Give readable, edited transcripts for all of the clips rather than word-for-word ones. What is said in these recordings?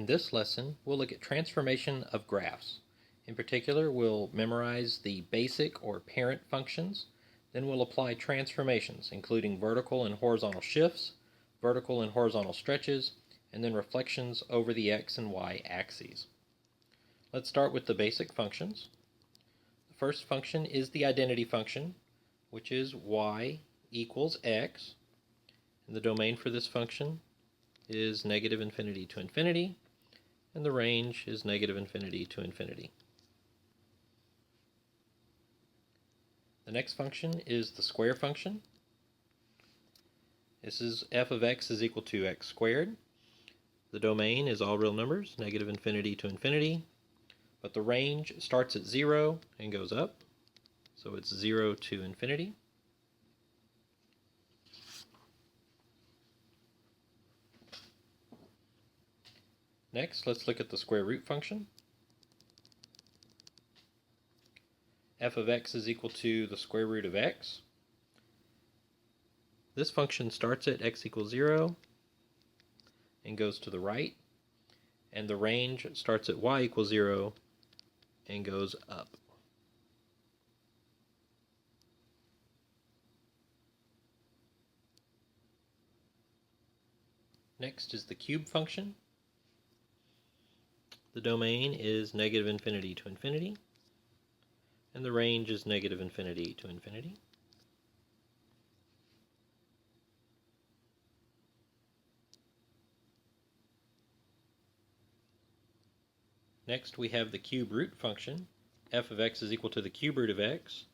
In this lesson, we'll look at transformation of graphs. In particular, we'll memorize the basic or parent functions. Then we'll apply transformations, including vertical and horizontal shifts, vertical and horizontal stretches, and then reflections over the x and y axes. Let's start with the basic functions. The first function is the identity function, which is y equals x. And the domain for this function is negative infinity to infinity, and the range is negative infinity to infinity. The next function is the square function. This is f of x is equal to x squared. The domain is all real numbers, negative infinity to infinity, but the range starts at 0 and goes up, so it's 0 to infinity. Next, let's look at the square root function. F of x is equal to the square root of x. This function starts at x equals 0 and goes to the right, and the range starts at y equals 0 and goes up. Next is the cube function. The domain is negative infinity to infinity, and the range is negative infinity to infinity. Next we have the cube root function. F of x is equal to the cube root of x.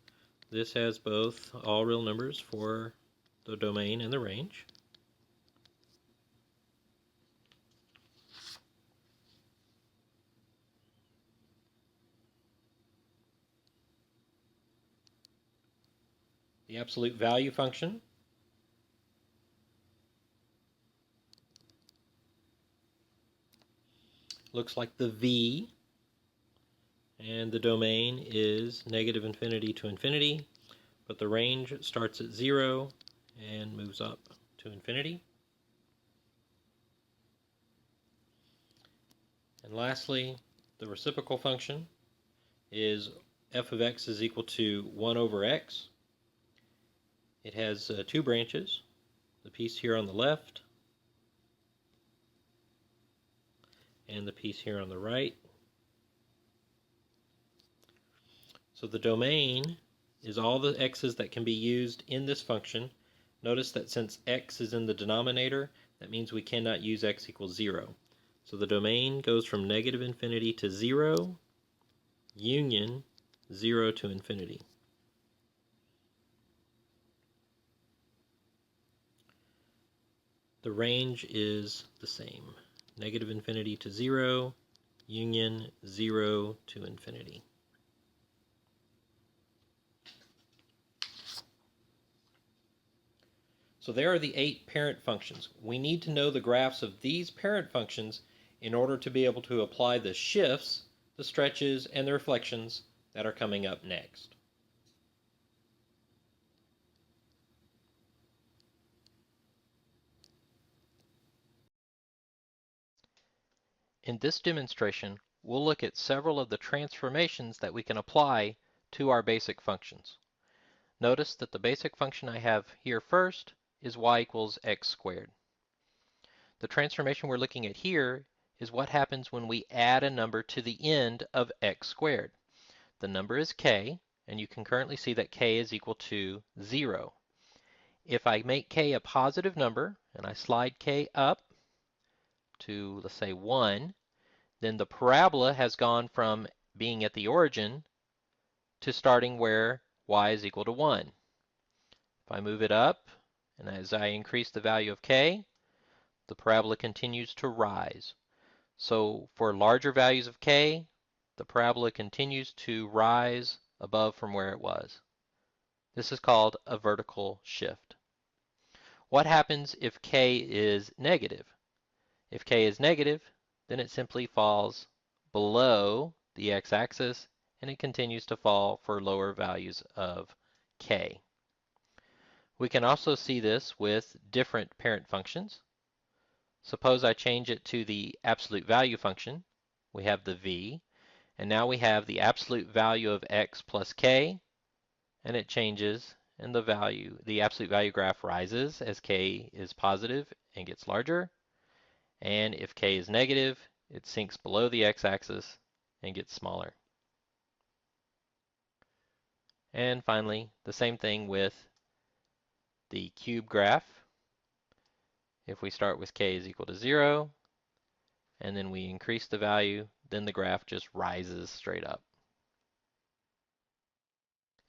This has both all real numbers for the domain and the range. The absolute value function looks like the v, and the domain is negative infinity to infinity, but the range starts at 0 and moves up to infinity. And lastly, the reciprocal function is f of x is equal to 1 over x. It has two branches, the piece here on the left and the piece here on the right. So the domain is all the x's that can be used in this function. Notice that since x is in the denominator, that means we cannot use x equals 0. So the domain goes from negative infinity to 0, union 0 to infinity. The range is the same, negative infinity to 0, union 0 to infinity. So there are the 8 parent functions. We need to know the graphs of these parent functions in order to be able to apply the shifts, the stretches, and the reflections that are coming up next. In this demonstration, we'll look at several of the transformations that we can apply to our basic functions. Notice that the basic function I have here first is y equals x squared. The transformation we're looking at here is what happens when we add a number to the end of x squared. The number is k, and you can currently see that k is equal to 0. If I make k a positive number, and I slide k up to, let's say, 1, then the parabola has gone from being at the origin to starting where y is equal to 1. If I move it up, and as I increase the value of k, the parabola continues to rise. So for larger values of k, the parabola continues to rise above from where it was. This is called a vertical shift. What happens if k is negative? If k is negative, then it simply falls below the x-axis, and it continues to fall for lower values of k. We can also see this with different parent functions. Suppose I change it to the absolute value function. We have the v, and now we have the absolute value of x plus k, and it changes, and the absolute value graph rises as k is positive and gets larger, and if k is negative, it sinks below the x-axis and gets smaller. And finally, the same thing with the cube graph. If we start with k is equal to 0, and then we increase the value, then the graph just rises straight up.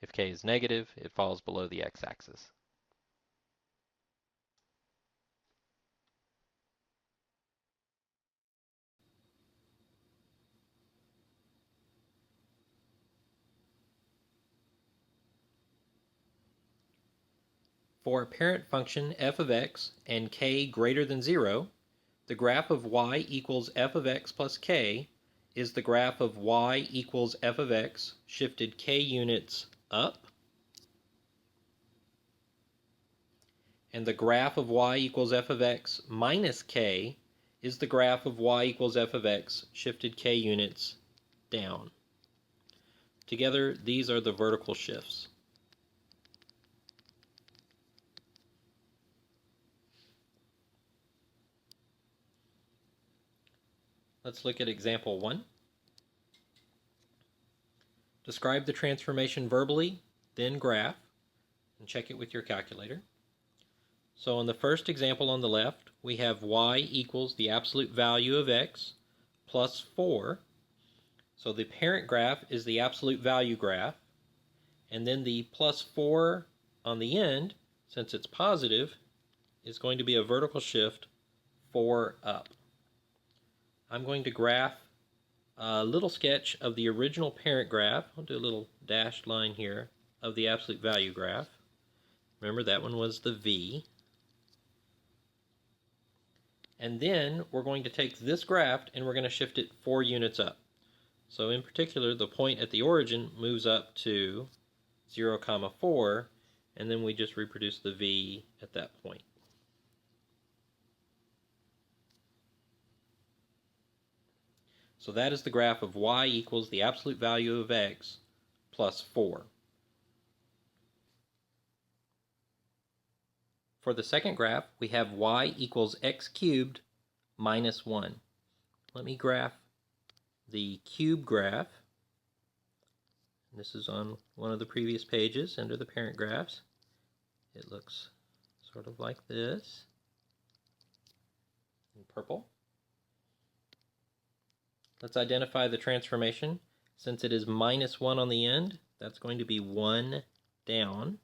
If k is negative, it falls below the x-axis. For a parent function f of x and k greater than 0, the graph of y equals f of x plus k is the graph of y equals f of x shifted k units up, and the graph of y equals f of x minus k is the graph of y equals f of x shifted k units down. Together, these are the vertical shifts. Let's look at example 1. Describe the transformation verbally, then graph, and check it with your calculator. So in the first example on the left, we have y equals the absolute value of x plus 4. So the parent graph is the absolute value graph, and then the plus 4 on the end, since it's positive, is going to be a vertical shift 4 up. I'm going to graph a little sketch of the original parent graph. I'll do a little dashed line here of the absolute value graph. Remember, that one was the v. And then we're going to take this graph and we're going to shift it 4 units up. So in particular, the point at the origin moves up to 0, 4, and then we just reproduce the v at that point. So that is the graph of y equals the absolute value of x plus 4. For the second graph, we have y equals x cubed minus 1. Let me graph the cube graph. This is on one of the previous pages under the parent graphs. It looks sort of like this in purple. Let's identify the transformation. Since it is minus 1 on the end, that's going to be 1 down.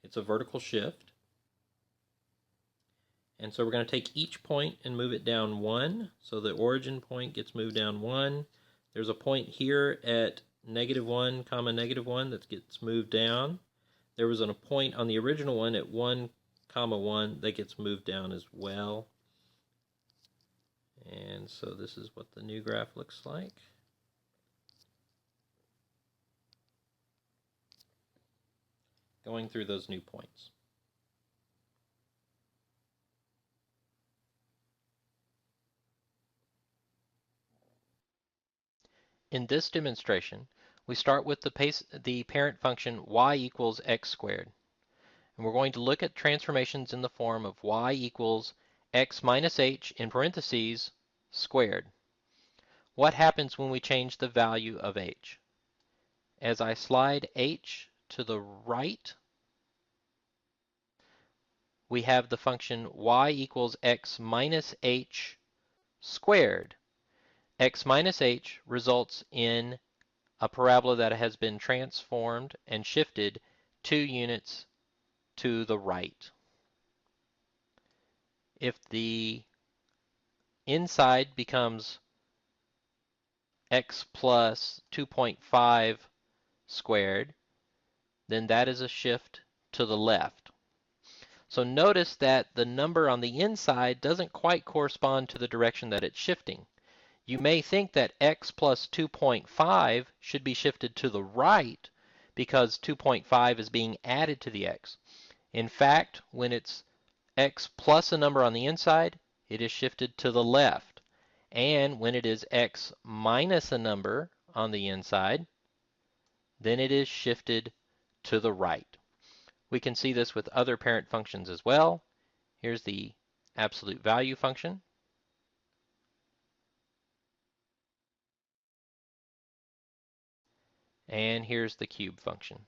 It's a vertical shift. And so we're going to take each point and move it down 1. So the origin point gets moved down 1. There's a point here at -1, -1 that gets moved down. There was a point on the original one at 1, 1 that gets moved down as well. And so this is what the new graph looks like. Going through those new points. In this demonstration, we start with the parent function y equals x squared. And we're going to look at transformations in the form of y equals x minus h in parentheses squared. What happens when we change the value of h? As I slide h to the right, we have the function y equals x minus h squared. X minus h results in a parabola that has been transformed and shifted 2 units to the right. If the inside becomes x plus 2.5 squared, then that is a shift to the left. So notice that the number on the inside doesn't quite correspond to the direction that it's shifting. You may think that x plus 2.5 should be shifted to the right because 2.5 is being added to the x. In fact, when it's x plus a number on the inside, it is shifted to the left. And when it is x minus a number on the inside, then it is shifted to the right. We can see this with other parent functions as well. Here's the absolute value function. And here's the cube function.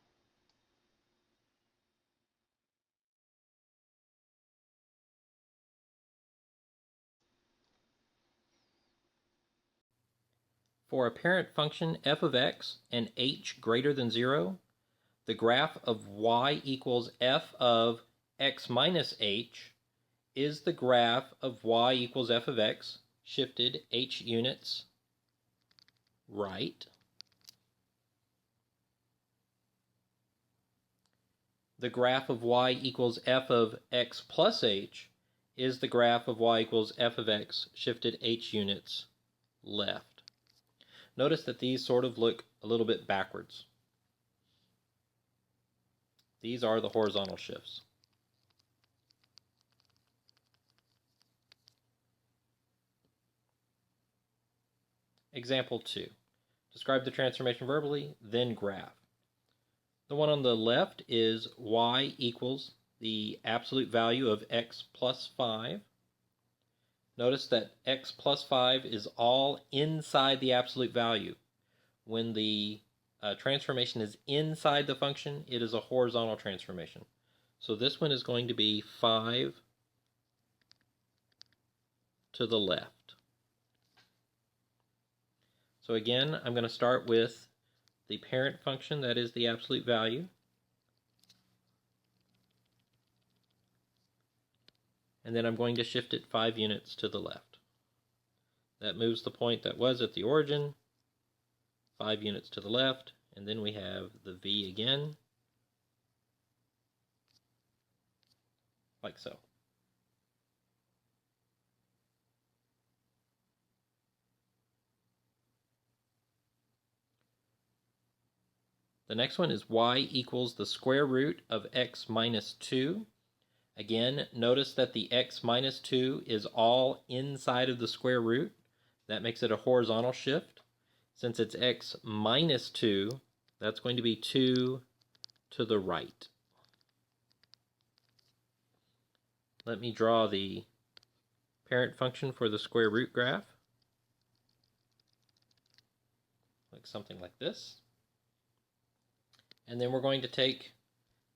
For a parent function f of x and h greater than 0, the graph of y equals f of x minus h is the graph of y equals f of x, shifted h units right. The graph of y equals f of x plus h is the graph of y equals f of x, shifted h units left. Notice that these sort of look a little bit backwards. These are the horizontal shifts. Example 2. Describe the transformation verbally, then graph. The one on the left is y equals the absolute value of x plus 5. Notice that x plus 5 is all inside the absolute value. When the transformation is inside the function, it is a horizontal transformation. So this one is going to be 5 to the left. So again, I'm going to start with the parent function, that is the absolute value. And then I'm going to shift it 5 units to the left. That moves the point that was at the origin 5 units to the left, and then we have the v again, like so. The next one is y equals the square root of x minus 2. Again, notice that the x minus 2 is all inside of the square root. That makes it a horizontal shift. Since it's x minus 2, that's going to be 2 to the right. Let me draw the parent function for the square root graph. Like something like this. And then we're going to take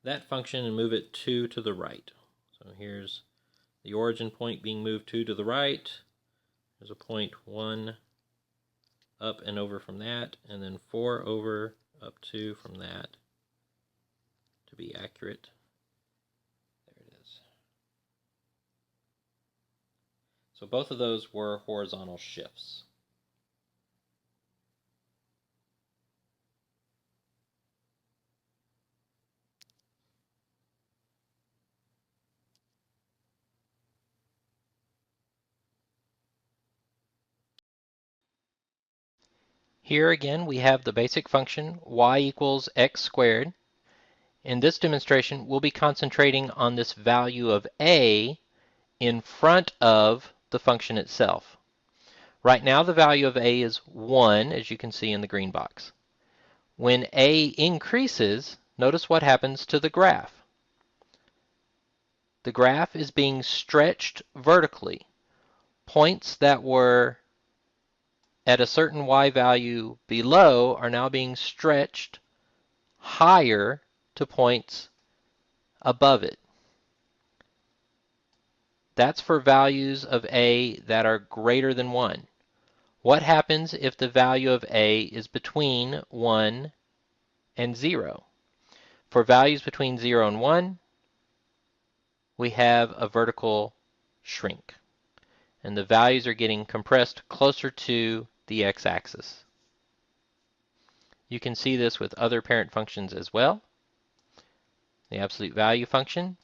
that function and move it 2 to the right. So here's the origin point being moved 2 to the right. There's a point 1 up and over from that, and then 4 over, up 2 from that, to be accurate. There it is. So both of those were horizontal shifts. Here again we have the basic function y equals x squared. In this demonstration we'll be concentrating on this value of a in front of the function itself. Right now the value of a is 1, as you can see in the green box. When a increases, notice what happens to the graph. The graph is being stretched vertically. Points that were at a certain y value below are now being stretched higher to points above it. That's for values of a that are greater than 1. What happens if the value of a is between 1 and 0? For values between 0 and 1, we have a vertical shrink. And the values are getting compressed closer to the x-axis. You can see this with other parent functions as well. The absolute value function,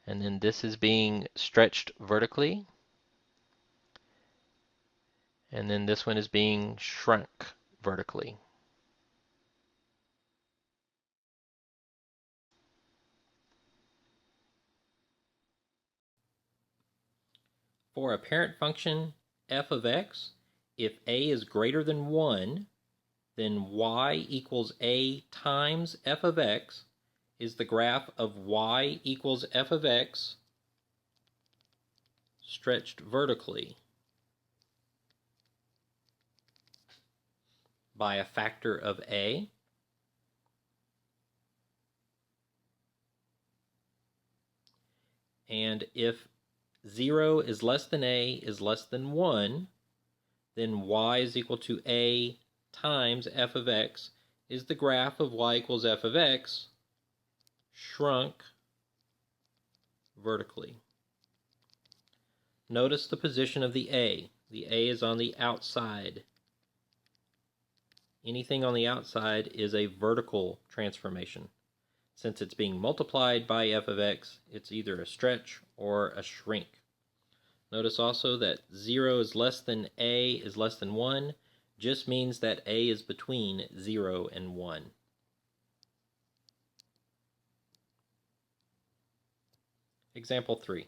and then this is being stretched vertically, and then this one is being shrunk vertically. For a parent function f of x, if a is greater than 1, then y equals a times f of x is the graph of y equals f of x stretched vertically by a factor of a. And if 0 is less than a is less than 1, then y is equal to a times f of x is the graph of y equals f of x shrunk vertically. Notice the position of the A. The A is on the outside. Anything on the outside is a vertical transformation. Since it's being multiplied by f of x, it's either a stretch or a shrink. Notice also that 0 is less than a is less than 1 just means that a is between 0 and 1. Example 3.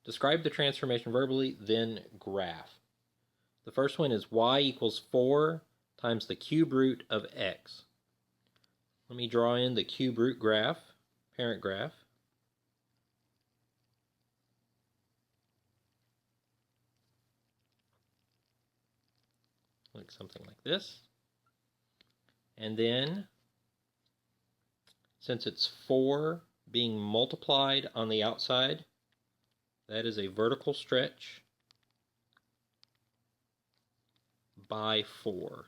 Describe the transformation verbally, then graph. The first one is y equals 4 times the cube root of x. Let me draw in the cube root graph, parent graph. Like something like this. And then, since it's 4 being multiplied on the outside, that is a vertical stretch by 4.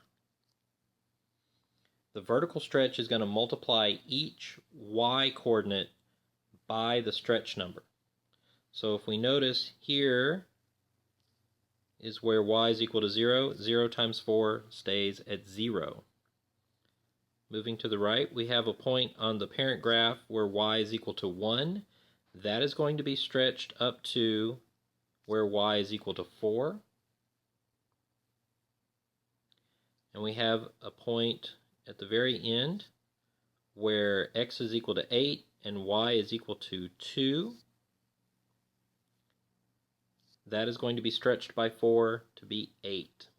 The vertical stretch is going to multiply each y coordinate by the stretch number. So if we notice here is where y is equal to 0. 0 times 4 stays at 0. Moving to the right, we have a point on the parent graph where y is equal to 1. That is going to be stretched up to where y is equal to 4. And we have a point at the very end where x is equal to 8 and y is equal to 2. That is going to be stretched by 4 to be 8.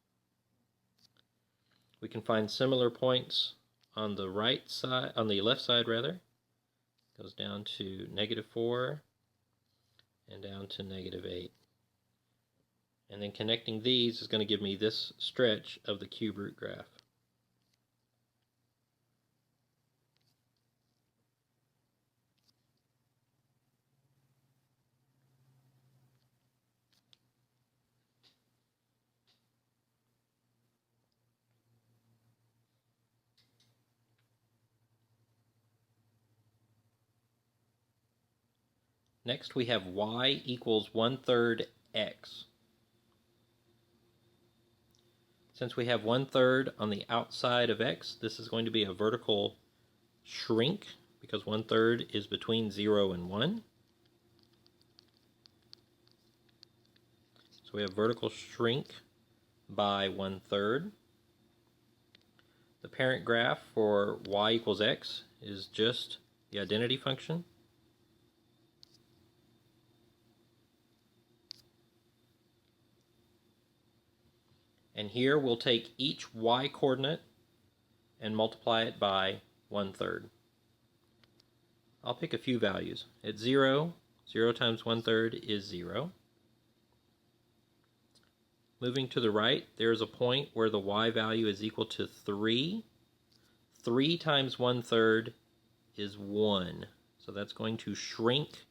We can find similar points on the right side, on the left side rather. Goes down to -4 and down to -8. And then connecting these is going to give me this stretch of the cube root graph. Next we have y equals 1/3 x. Since we have 1/3 on the outside of x, this is going to be a vertical shrink because 1/3 is between 0 and 1. So we have vertical shrink by 1/3. The parent graph for y equals x is just the identity function. And here we'll take each y coordinate and multiply it by 1/3. I'll pick a few values. At 0, 0 times 1/3 is 0. Moving to the right, there's a point where the y value is equal to 3. 3 times 1/3 is 1. So that's going to shrink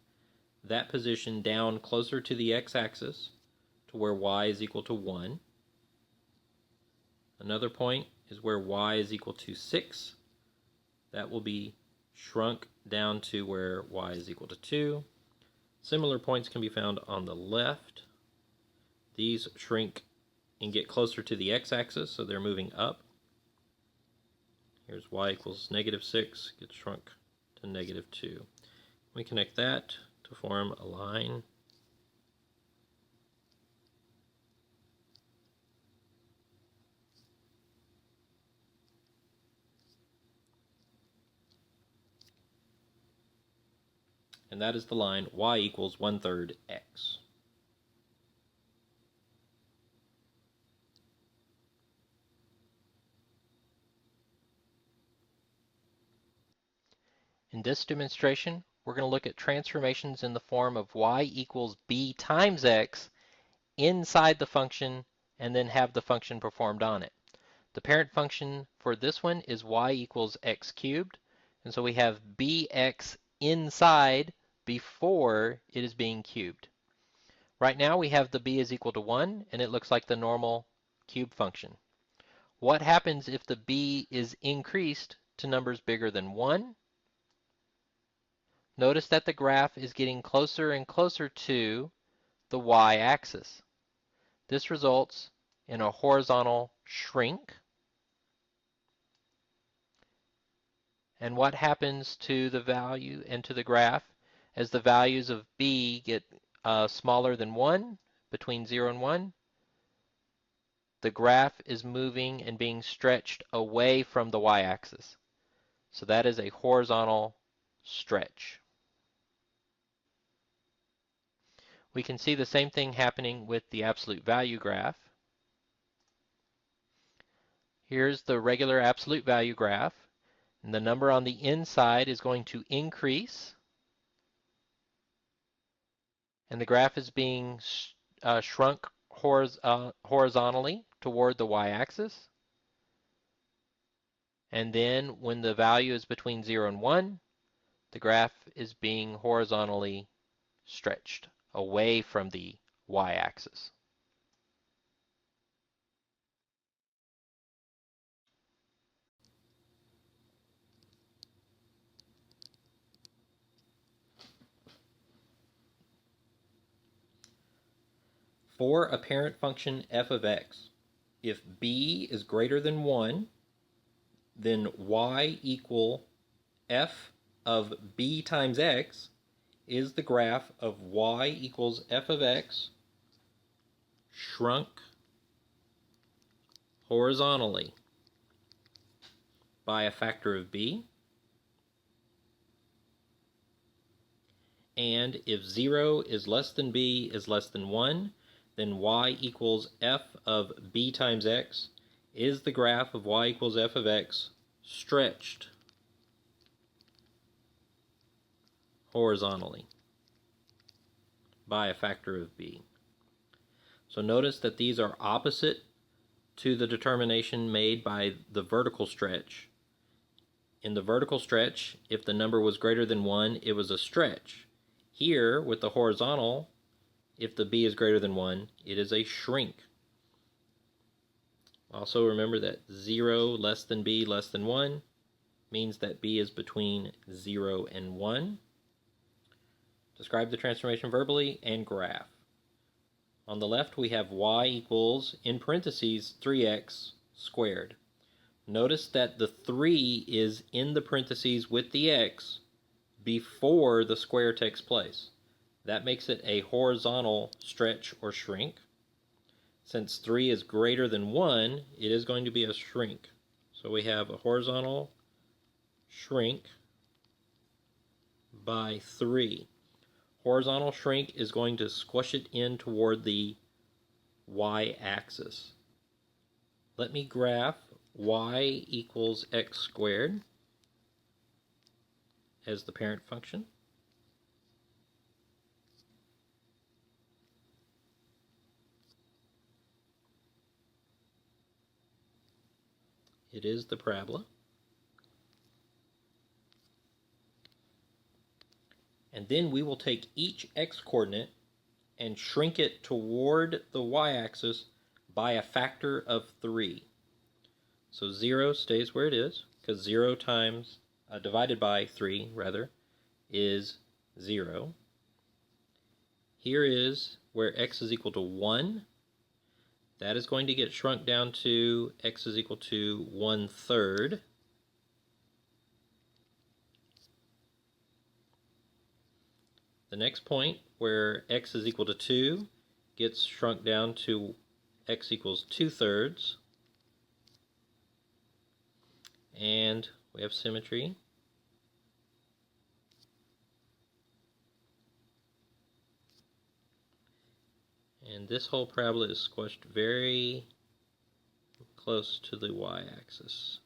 that position down closer to the x-axis to where y is equal to 1. Another point is where y is equal to 6. That will be shrunk down to where y is equal to 2. Similar points can be found on the left. These shrink and get closer to the x-axis, so they're moving up. Here's y equals -6, gets shrunk to -2. We connect that to form a line. And that is the line y equals 1/3 x. In this demonstration, we're going to look at transformations in the form of y equals b times x inside the function and then have the function performed on it. The parent function for this one is y equals x cubed, and so we have bx inside before it is being cubed. Right now we have the b is equal to 1, and it looks like the normal cube function. What happens if the b is increased to numbers bigger than 1? Notice that the graph is getting closer and closer to the y-axis. This results in a horizontal shrink. And what happens to the value and to the graph as the values of b get smaller than 1, between 0 and 1? The graph is moving and being stretched away from the y-axis. So that is a horizontal stretch. We can see the same thing happening with the absolute value graph. Here's the regular absolute value graph, and the number on the inside is going to increase, and the graph is being shrunk horizontally toward the y-axis. And then when the value is between 0 and 1, the graph is being horizontally stretched away from the y-axis. For a parent function f of x, if b is greater than 1, then y equal f of b times x is the graph of y equals f of x shrunk horizontally by a factor of b. And if 0 is less than b is less than 1, then y equals f of b times x is the graph of y equals f of x stretched horizontally by a factor of b. So notice that these are opposite to the determination made by the vertical stretch. In the vertical stretch, if the number was greater than 1, it was a stretch. Here, with the horizontal, if the b is greater than 1, it is a shrink. Also remember that 0 less than b less than 1 means that b is between 0 and 1. Describe the transformation verbally and graph. On the left we have y equals, in parentheses, 3x squared. Notice that the 3 is in the parentheses with the x before the square takes place. That makes it a horizontal stretch or shrink. Since 3 is greater than 1, it is going to be a shrink. So we have a horizontal shrink by 3. Horizontal shrink is going to squish it in toward the y-axis. Let me graph y equals x squared as the parent function. It is the parabola. And then we will take each x-coordinate and shrink it toward the y-axis by a factor of 3. So 0 stays where it is, because 0 times, divided by 3, rather, is 0. Here is where x is equal to 1. That is going to get shrunk down to x is equal to 1/3. The next point, where x is equal to 2, gets shrunk down to x equals 2/3. And we have symmetry. And this whole parabola is squished very close to the y-axis.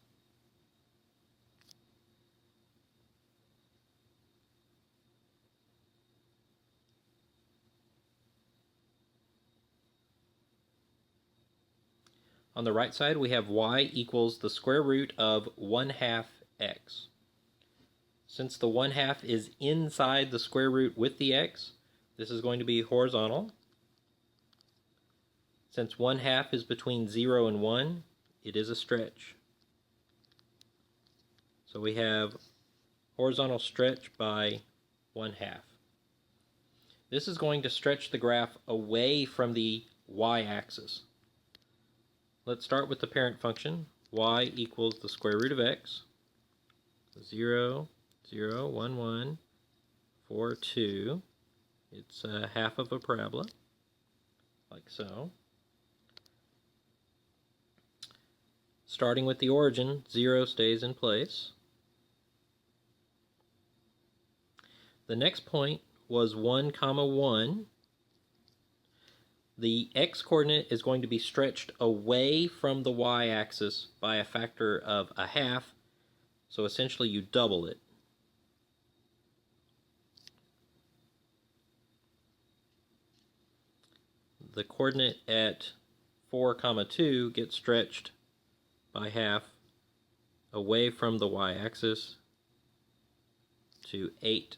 On the right side, we have y equals the square root of 1/2 x. Since the 1/2 is inside the square root with the x, this is going to be horizontal. Since 1/2 is between 0 and 1, it is a stretch. So we have horizontal stretch by 1/2. This is going to stretch the graph away from the y-axis. Let's start with the parent function. Y equals the square root of x. 0, 0, 1, 1, 4, 2. It's half of a parabola, like so. Starting with the origin, 0 stays in place. The next point was 1, 1. The x-coordinate is going to be stretched away from the y-axis by a factor of 1/2, so essentially you double it. The coordinate at 4, 2 gets stretched by 1/2 away from the y-axis to 8.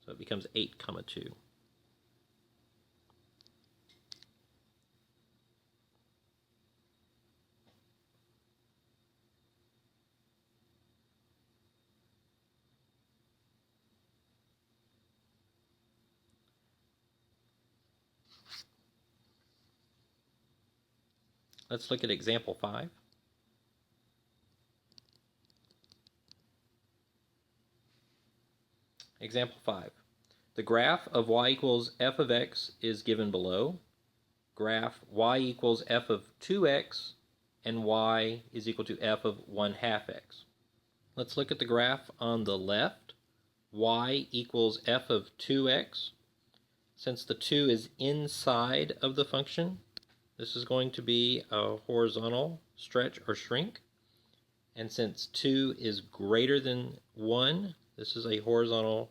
So it becomes 8, 2. Let's look at example 5. Example 5. The graph of y equals f of x is given below. Graph y equals f of 2x and y is equal to f of 1/2 x. Let's look at the graph on the left. Y equals f of 2x. Since the 2 is inside of the function, this is going to be a horizontal stretch or shrink. And since 2 is greater than 1, this is a horizontal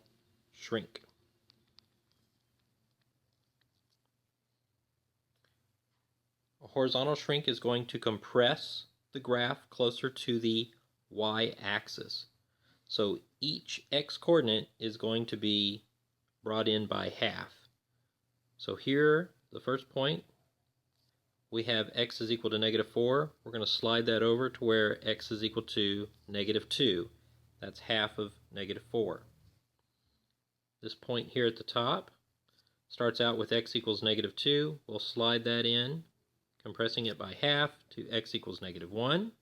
shrink. A horizontal shrink is going to compress the graph closer to the y-axis. So each x-coordinate is going to be brought in by 1/2. So here, the first point, we have x is equal to -4. We're going to slide that over to where x is equal to -2. That's 1/2 of -4. This point here at the top starts out with x equals -2. We'll slide that in, compressing it by 1/2 to x equals -1.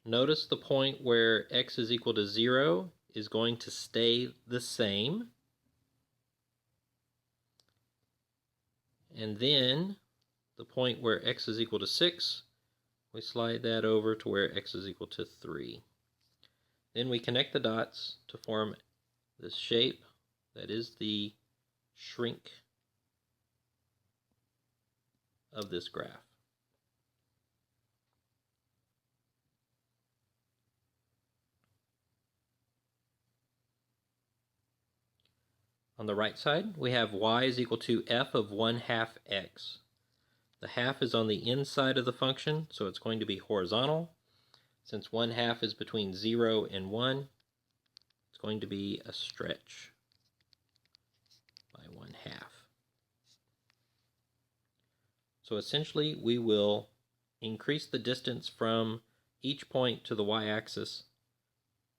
Notice the point where x is equal to 0 is going to stay the same. And then the point where x is equal to 6, we slide that over to where x is equal to 3. Then we connect the dots to form this shape that is the shrink of this graph. On the right side, we have y is equal to f of 1/2 x. The half is on the inside of the function, so it's going to be horizontal. Since 1/2 is between 0 and 1, it's going to be a stretch by 1/2. So essentially, we will increase the distance from each point to the y-axis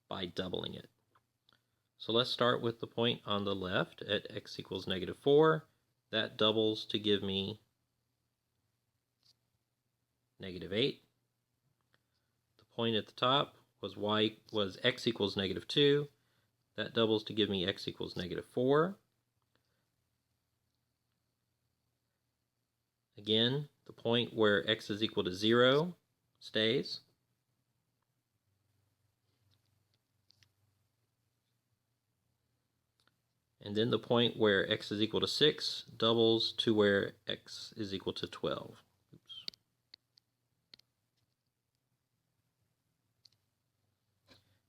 by doubling it. So let's start with the point on the left at x equals -4. That doubles to give me -8. The point at the top was x equals -2. That doubles to give me x equals -4. Again, the point where x is equal to 0 stays. And then the point where x is equal to 6 doubles to where x is equal to 12. Oops.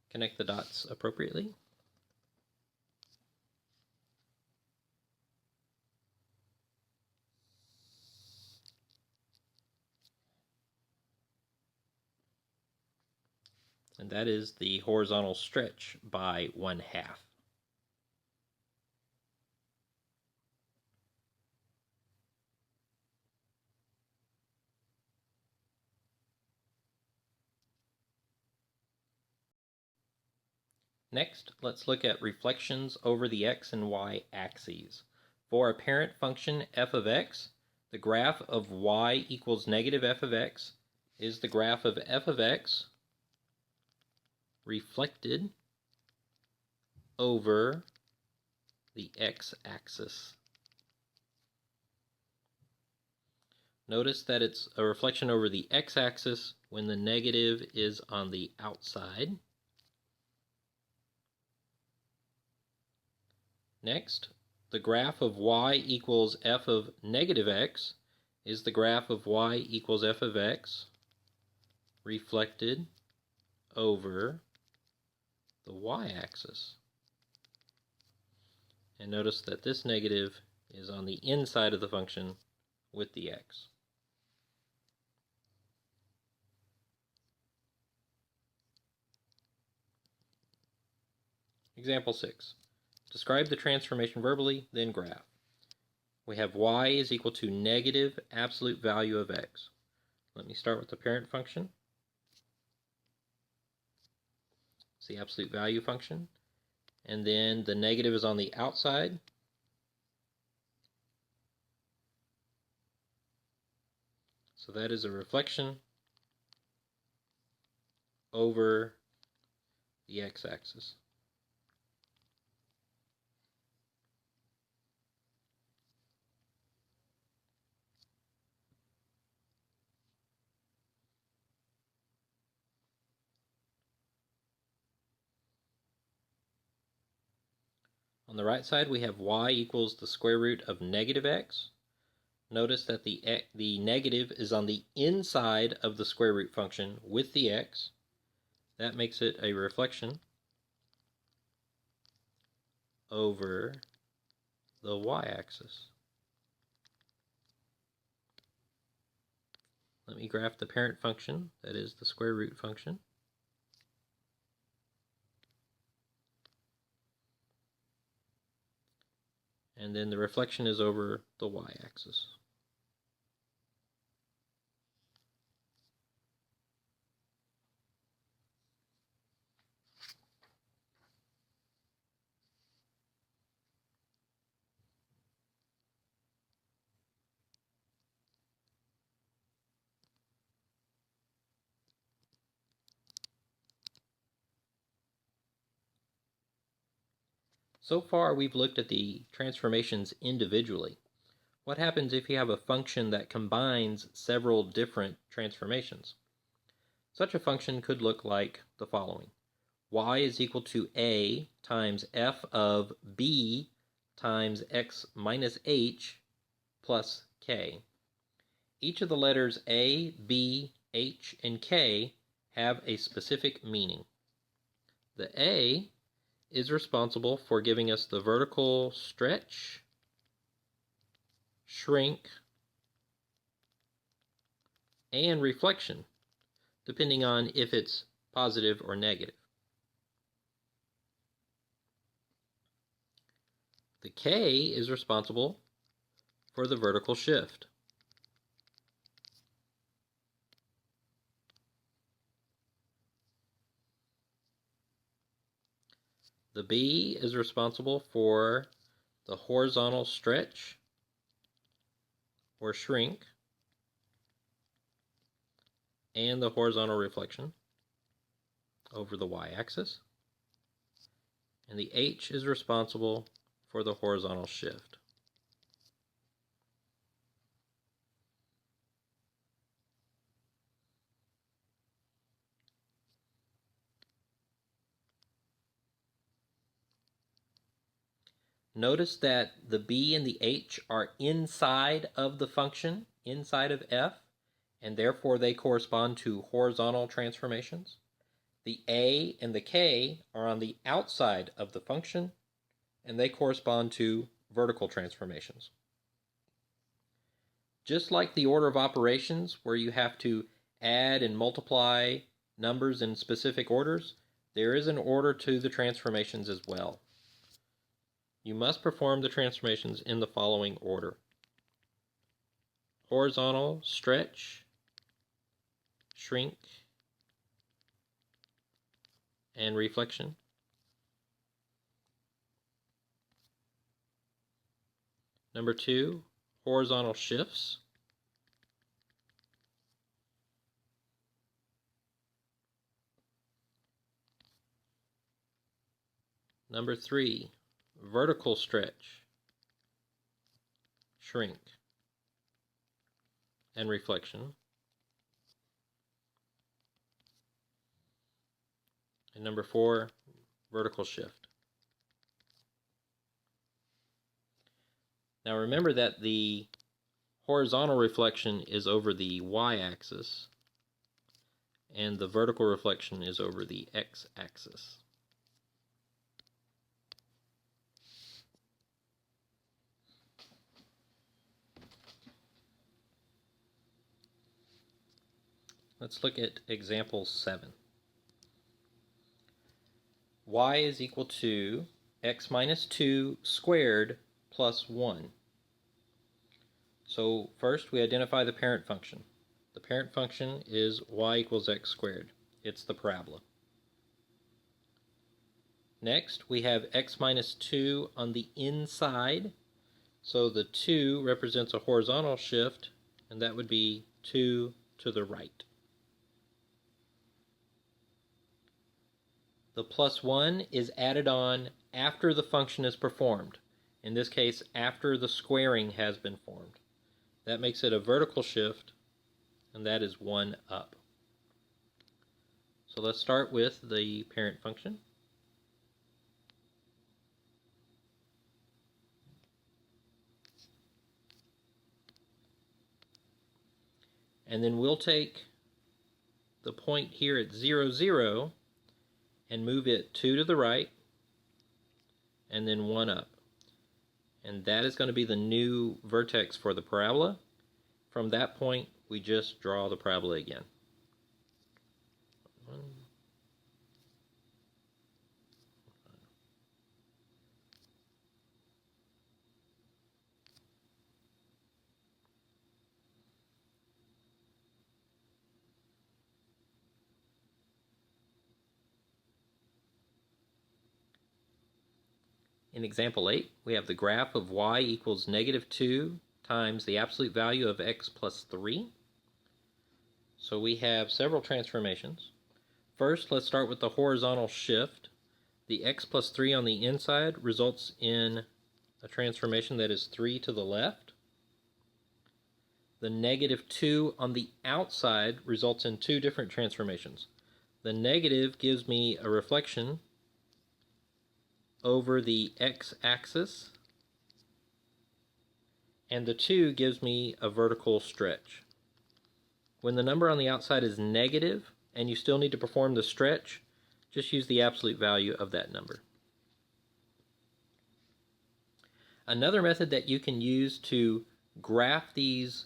Connect the dots appropriately. and that is the horizontal stretch by 1/2. Next, let's look at reflections over the x and y axes. For a parent function f of x, the graph of y equals negative f of x is the graph of f of x reflected over the x-axis. Notice that it's a reflection over the x-axis when the negative is on the outside. Next, the graph of y equals f of negative x is the graph of y equals f of x reflected over the y-axis. And notice that this negative is on the inside of the function with the x. Example 6. Describe the transformation verbally, then graph. We have y is equal to negative absolute value of x. Let me start with the parent function. It's the absolute value function. And then the negative is on the outside. So that is a reflection over the x-axis. On the right side, we have y equals the square root of negative x. Notice that the negative is on the inside of the square root function with the x. That makes it a reflection over the y-axis. Let me graph the parent function, that is the square root function. And then the reflection is over the y-axis. So far, we've looked at the transformations individually. What happens if you have a function that combines several different transformations? Such a function could look like the following. Y is equal to a times f of b times x minus h plus k. Each of the letters a, b, h, and k have a specific meaning. The a is responsible for giving us the vertical stretch, shrink, and reflection, depending on if it's positive or negative. The k is responsible for the vertical shift. The b is responsible for the horizontal stretch or shrink and the horizontal reflection over the y-axis. And the h is responsible for the horizontal shift. Notice that the b and the h are inside of the function, inside of f, and therefore they correspond to horizontal transformations. The a and the k are on the outside of the function, and they correspond to vertical transformations. Just like the order of operations, where you have to add and multiply numbers in specific orders, there is an order to the transformations as well. You must perform the transformations in the following order: horizontal, stretch, shrink, and reflection. Number 2, horizontal shifts. Number 3, vertical stretch, shrink, and reflection. And number 4, vertical shift. Now remember that the horizontal reflection is over the y-axis and the vertical reflection is over the x-axis. Let's look at example 7. Y is equal to x minus 2 squared plus 1. So first we identify the parent function. The parent function is y equals x squared. It's the parabola. Next we have x minus 2 on the inside. So the 2 represents a horizontal shift, and that would be 2 to the right. The plus 1 is added on after the function is performed. In this case, after the squaring has been formed. That makes it a vertical shift, and that is 1 up. So let's start with the parent function. And then we'll take the point here at 0, 0 and move it 2 to the right and then 1 up. And that is going to be the new vertex for the parabola. From that point, we just draw the parabola again. In example 8, we have the graph of y equals negative 2 times the absolute value of x plus 3. So we have several transformations. First, let's start with the horizontal shift. The x plus 3 on the inside results in a transformation that is 3 to the left. The negative 2 on the outside results in two different transformations. The negative gives me a reflection over the x-axis, and the 2 gives me a vertical stretch. When the number on the outside is negative and you still need to perform the stretch, just use the absolute value of that number. Another method that you can use to graph these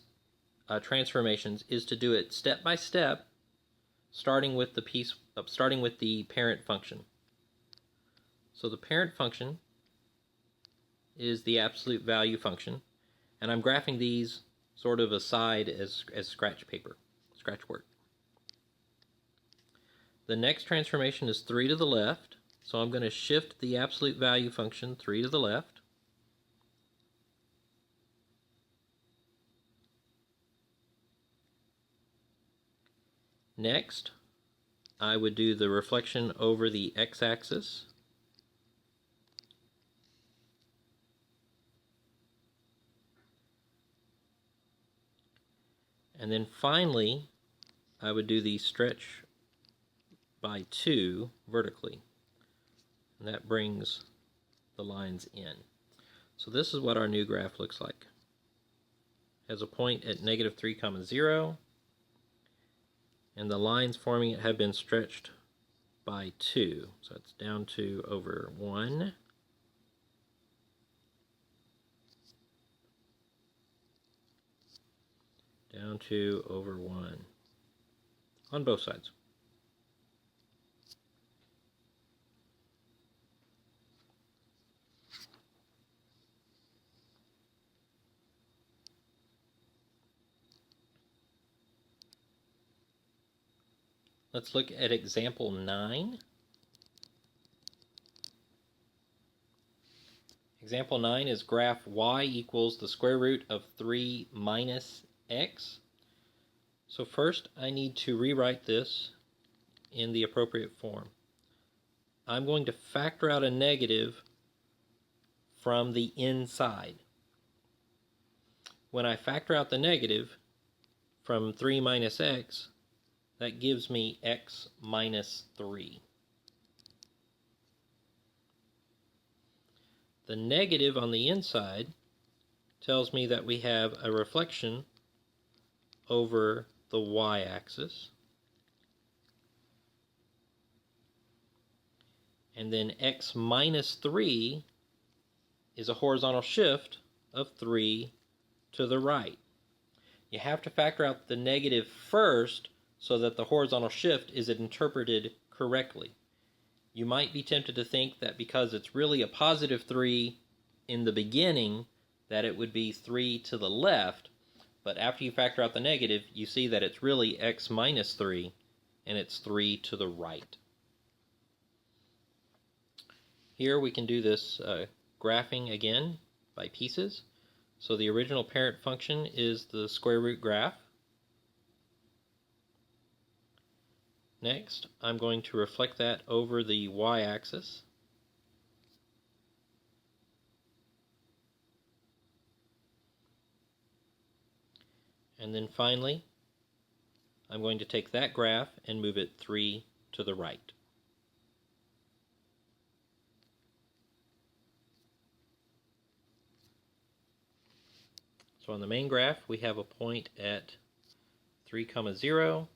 transformations is to do it step by step, starting with the parent function. So the parent function is the absolute value function, and I'm graphing these sort of aside as scratch work. The next transformation is 3 to the left, so I'm going to shift the absolute value function 3 to the left. Next, I would do the reflection over the x-axis. And then finally, I would do the stretch by 2 vertically. And that brings the lines in. So this is what our new graph looks like. It has a point at negative 3, 0, and the lines forming it have been stretched by 2. So it's down 2 over 1. Down 2 over 1 on both sides. Let's look at example 9. Example 9 is graph y equals the square root of 3 minus x. So first I need to rewrite this in the appropriate form. I'm going to factor out a negative from the inside. When I factor out the negative from 3 minus x, that gives me x minus 3. The negative on the inside tells me that we have a reflection over the y-axis. And then x minus 3 is a horizontal shift of 3 to the right. You have to factor out the negative first so that the horizontal shift is interpreted correctly. You might be tempted to think that because it's really a positive 3 in the beginning, that it would be 3 to the left, but after you factor out the negative, you see that it's really x minus 3, and it's 3 to the right. Here we can do this graphing again by pieces. So the original parent function is the square root graph. Next, I'm going to reflect that over the y-axis. And then finally, I'm going to take that graph and move it 3 to the right. So on the main graph, we have a point at 3, 0,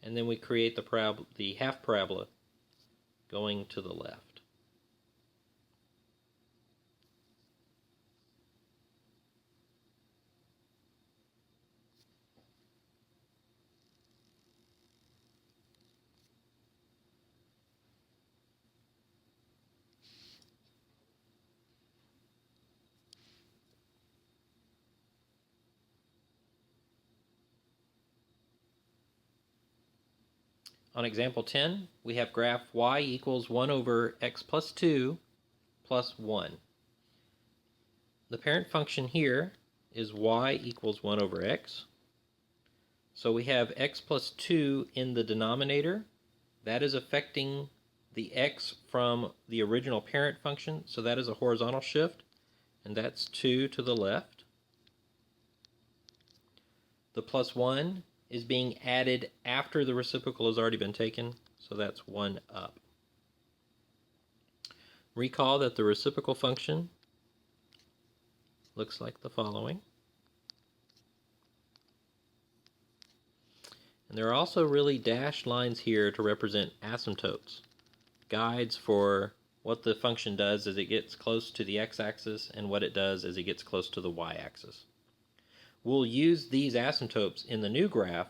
and then we create the half parabola going to the left. On example 10, we have graph y equals 1 over x plus 2 plus 1. The parent function here is y equals 1 over x. So we have x plus 2 in the denominator. That is affecting the x from the original parent function, so that is a horizontal shift, and that's 2 to the left. The plus 1 is being added after the reciprocal has already been taken, so that's 1 up. Recall that the reciprocal function looks like the following. And there are also really dashed lines here to represent asymptotes, guides for what the function does as it gets close to the x-axis and what it does as it gets close to the y-axis. We'll use these asymptotes in the new graph,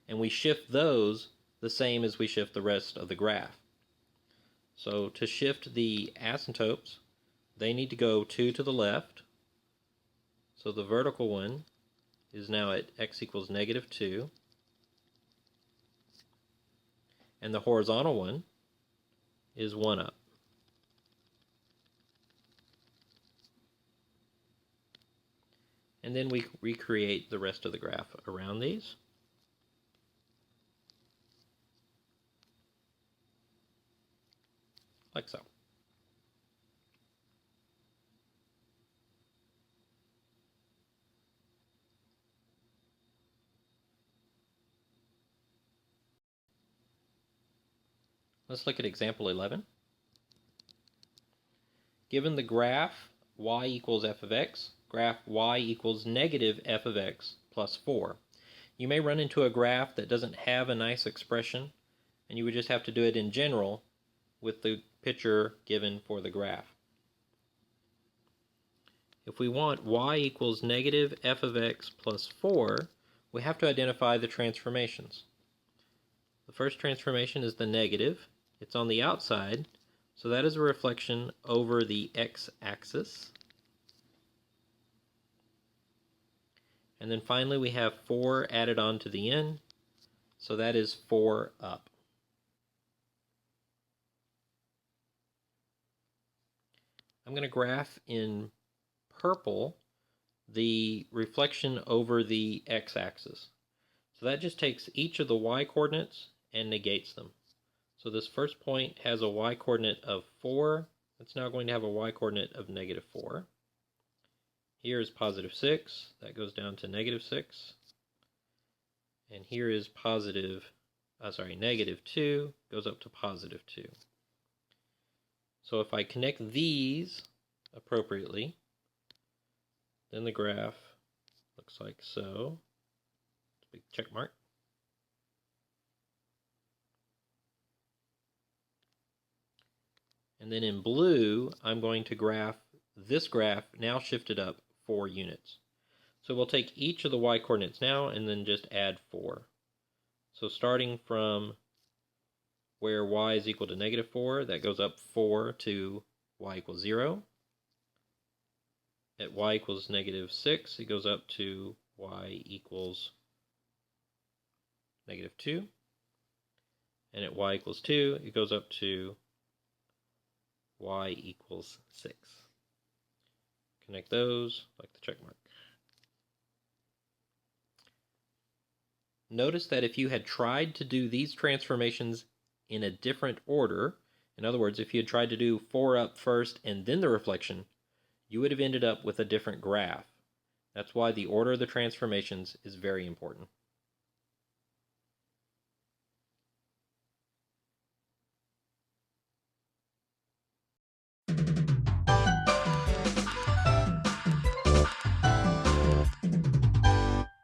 and we shift those the same as we shift the rest of the graph. So to shift the asymptotes, they need to go 2 to the left. So the vertical one is now at x equals negative 2. And the horizontal one is 1 up. And then we recreate the rest of the graph around these. Like so. Let's look at example 11. Given the graph y equals f of x, graph y equals negative f of x plus 4. You may run into a graph that doesn't have a nice expression, and you would just have to do it in general with the picture given for the graph. If we want y equals negative f of x plus 4, we have to identify the transformations. The first transformation is the negative. It's on the outside, so that is a reflection over the x-axis. And then finally we have 4 added on to the end, so that is 4 up. I'm going to graph in purple the reflection over the x-axis. So that just takes each of the y-coordinates and negates them. So this first point has a y-coordinate of 4. It's now going to have a y-coordinate of negative 4. Here is positive 6. That goes down to negative 6. And here is negative 2 goes up to positive 2. So if I connect these appropriately, then the graph looks like so. Big check mark. And then in blue, I'm going to graph this graph now shifted up 4 units. So we'll take each of the y-coordinates now and then just add 4. So starting from where y is equal to negative 4, that goes up 4 to y equals 0. At y equals negative 6, it goes up to y equals negative 2. And at y equals 2, it goes up to y equals 6. Connect those like the check mark. Notice that if you had tried to do these transformations in a different order, in other words, if you had tried to do 4 up first and then the reflection, you would have ended up with a different graph. That's why the order of the transformations is very important.